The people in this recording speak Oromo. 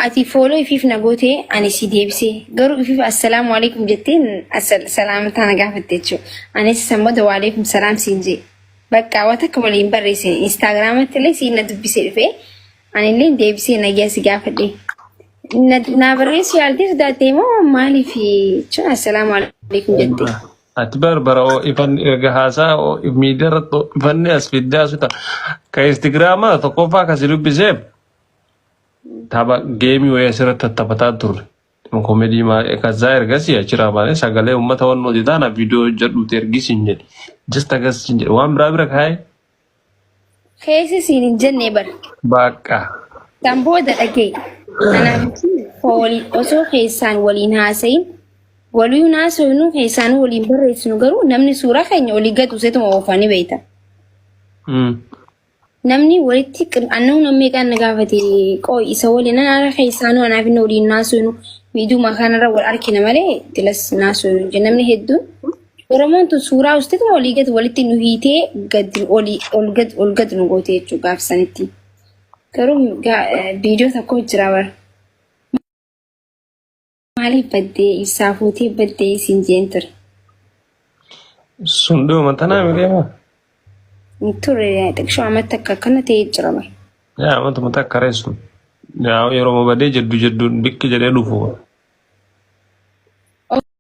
ati follow ifif nagote ani si deebise garu ifif assalamu alaykum jettin salaamta nagafatte jechu ani samada wa alaykum salam sinje bakka wata kawalin barreese instagram tele si na dubbise fe ani len deebise na yasi gafade na barreese yaldi datemo mali fi cha assalamu alaykum jetti atbar baro ifan gahasa o midarato fanni asfidda suta ka instagram to kofa ka silubise taba game waya sira tatabata dur mon comedy ma e kazair gasi achira mane sagale ummata wonno didana video jaddu tergisinje just agasinje wan brabra kai khaysi sinin janne bar baka tambo da dake ana foli oso khaysan walin hasain walu naso nu khaysan walin barreesnu garu namni sura khaynya oli gadu seto ofani beita namni walitti annu namni kan nagafati qoy isa walina ara khaysanu ana fi nuri nasu video ma kana rawal arkina male tilas nasu namni heddu oromon to sura ustet waliget walitti nuhite gad olgad nugote chu gafsaniti karum video ta ko jirawar mali badde isafuti badde sinjenter sundu matana milema Tore takshu amatta kana te jirama ya amanta mata karesu ya yoro mabade jeddu bikki jede dufu